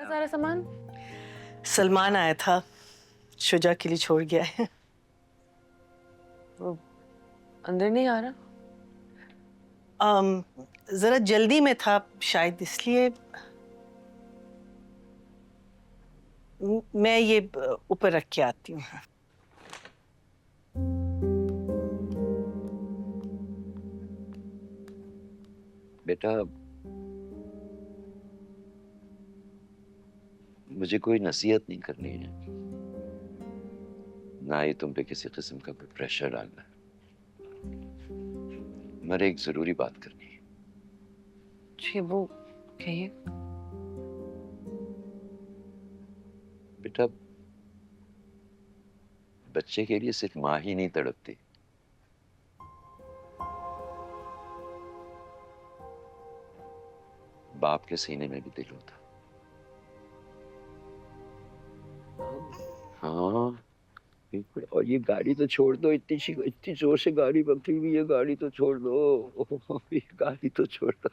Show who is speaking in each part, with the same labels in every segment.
Speaker 1: सारा सामान?
Speaker 2: सलमान आया था, शुजा के लिए छोड़ गया है।
Speaker 1: वो अंदर नहीं आ रहा?
Speaker 2: जरा जल्दी में था शायद, इसलिए मैं ये ऊपर रख के आती हूँ।
Speaker 3: बेटा, मुझे कोई नसीहत नहीं करनी है, ना ही तुम पे किसी किस्म का कोई प्रेशर डालना है। मगर एक जरूरी बात करनी है।
Speaker 1: जी वो कहिए।
Speaker 3: बेटा, बच्चे के लिए सिर्फ माँ ही नहीं तड़पती, बाप के सीने में भी दिल होता। हाँ बिल्कुल। और ये गाड़ी तो छोड़ दो, इतनी जोर से गाड़ी पकड़ी हुई है, गाड़ी तो छोड़ दो। ये गाड़ी तो छोड़ दो।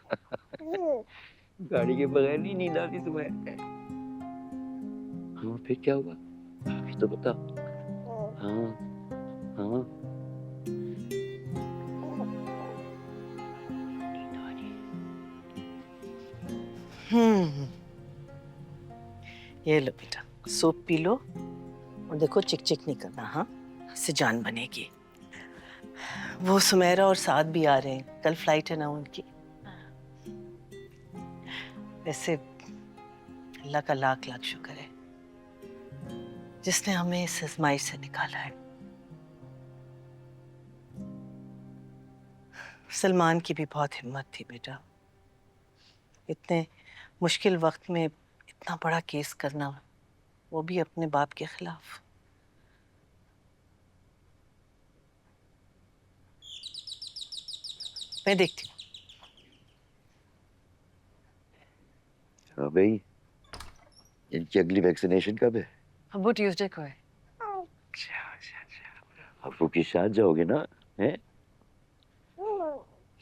Speaker 3: गाड़ी के बगैर नहीं नींद आती तुम्हें? हाँ फिर क्या हुआ, अभी तो बता। हाँ हाँ।
Speaker 2: हम्म, ये लो बेटा, सूप पी लो और देखो चिक चिक नहीं करना, हाँ, इससे जान बनेगी। वो सुमेरा और साद भी आ रहे हैं, कल फ्लाइट है ना उनकी। वैसे अल्लाह का लाख लाख शुक्र है जिसने हमें इस आजमाइश से निकाला है। सलमान की भी बहुत हिम्मत थी बेटा, इतने मुश्किल वक्त में इतना बड़ा केस करना, वो भी अपने बाप के खिलाफ। मैं देखती हूँ।
Speaker 3: हाँ भाई, इनकी अगली वैक्सीनेशन कब है?
Speaker 1: अब वो ट्यूसडे को है।
Speaker 3: अबू के साथ जाओगे ना? हैं?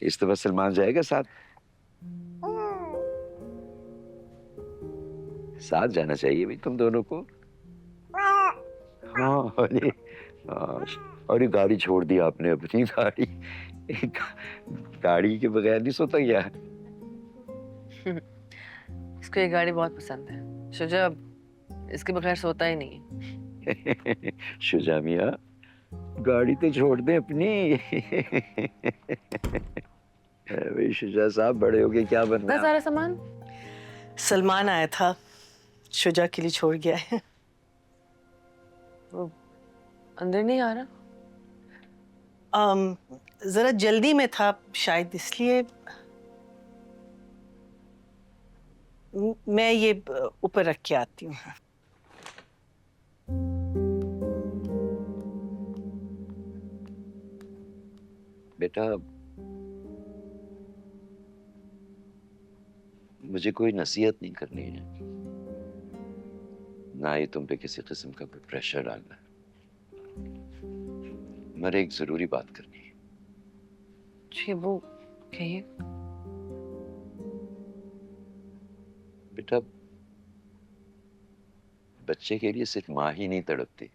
Speaker 3: इस दफा सलमान जाएगा साथ? साथ जाना चाहिए भाई तुम दोनों को। हाँ अरे, हाँ, अरे गाड़ी छोड़ दी आपने, अपनी गाड़ी। गाड़ी के बगैर नहीं सोता क्या?
Speaker 1: इसको ये गाड़ी बहुत पसंद है। शुजा इसके बगैर सोता ही नहीं है।
Speaker 3: शुजा मियाँ, गाड़ी तो छोड़ दे अपनी। भाई शुजा साहब, बड़े हो गए, क्या बनना है?
Speaker 1: सारा सामान?
Speaker 2: सलमान आया था, शुजा के लिए छोड़ गया है।
Speaker 1: वो अंदर नहीं आ रहा?
Speaker 2: जरा जल्दी में था शायद, इसलिए मैं ये ऊपर रख के आती हूँ।
Speaker 3: बेटा, मुझे कोई नसीहत नहीं करनी है, ना ही तुम पे किसी किस्म का कोई प्रेशर डालना है। मगर एक जरूरी बात करनी है।
Speaker 1: जी वो कहिए।
Speaker 3: बेटा, बच्चे के लिए सिर्फ माँ ही नहीं तड़पती,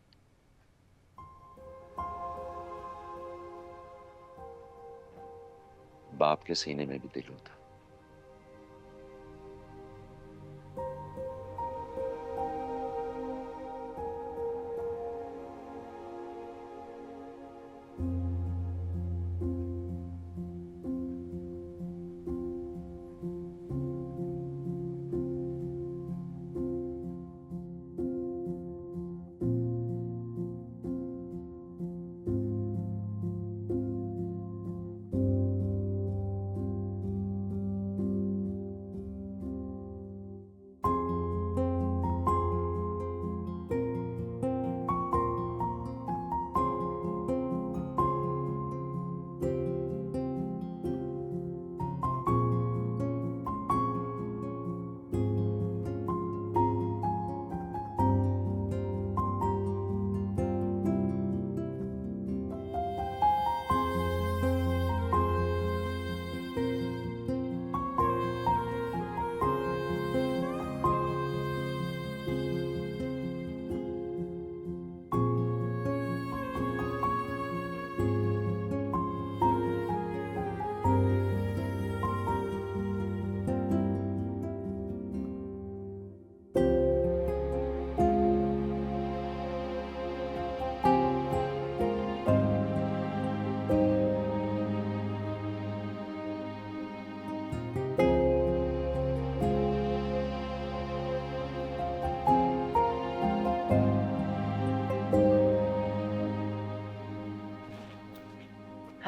Speaker 3: बाप के सीने में भी दिल होता।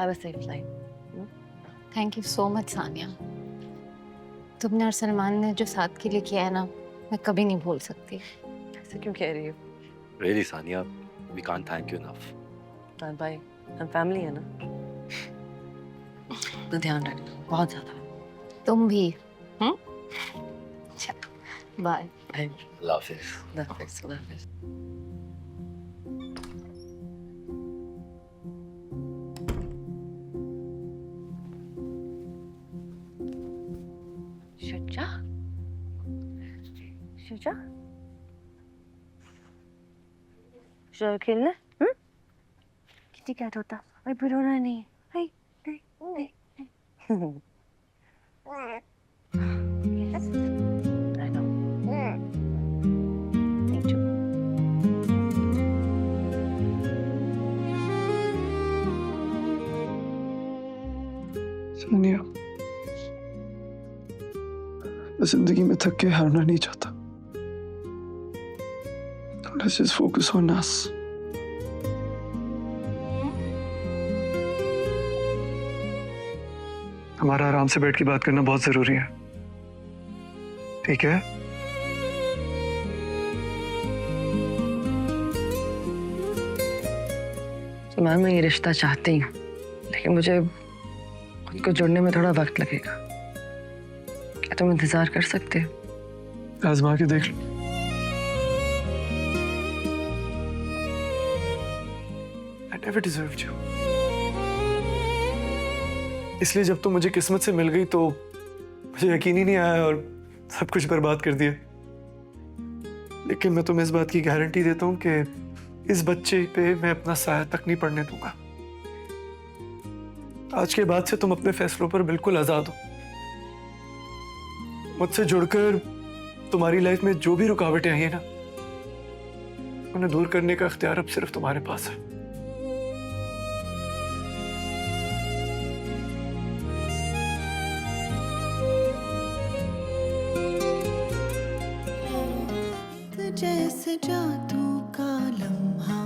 Speaker 1: Have a safe flight.
Speaker 4: Thank you so much Sania. तुमने और सलमान ने जो साथ के लिए किया है ना, मैं कभी नहीं भूल सकती।
Speaker 1: ऐसे क्यों कह रही हो?
Speaker 5: Really, Sania, we can't thank you enough.
Speaker 1: भाई हम फैमिली है ना, तो ध्यान रखना बहुत ज्यादा।
Speaker 4: तुम भी। Bye.
Speaker 5: Love it.
Speaker 1: Perfect. Shuja, Shuja, Shuja खेलना? किटी कैट होता, अरे भी रोना नहीं, हाय, हाय, हाय, हाय। Yes, I know. Me too.
Speaker 6: Sania, मैं जिंदगी में थक के हारना नहीं चाहता। Let's just focus on us. हमारा आराम से बैठ के बात करना बहुत जरूरी है, ठीक है?
Speaker 1: सलमान, मैं ये रिश्ता चाहती हूँ, लेकिन मुझे खुद को जुड़ने में थोड़ा वक्त लगेगा। क्या तुम इंतजार कर सकते हो?
Speaker 6: आजमा के देख लो। I never deserved you. इसलिए जब तुम मुझे किस्मत से मिल गई तो मुझे यकीन ही नहीं आया और सब कुछ बर्बाद कर दिया। लेकिन मैं तुम्हें इस बात की गारंटी देता हूँ कि इस बच्चे पे मैं अपना साया तक नहीं पड़ने दूंगा। आज के बाद से तुम अपने फैसलों पर बिल्कुल आजाद हो। मुझसे जुड़कर तुम्हारी लाइफ में जो भी रुकावटें आई हैं ना, उन्हें दूर करने का इख्तियार अब सिर्फ तुम्हारे पास है।
Speaker 7: जैसे जादू का लम्हा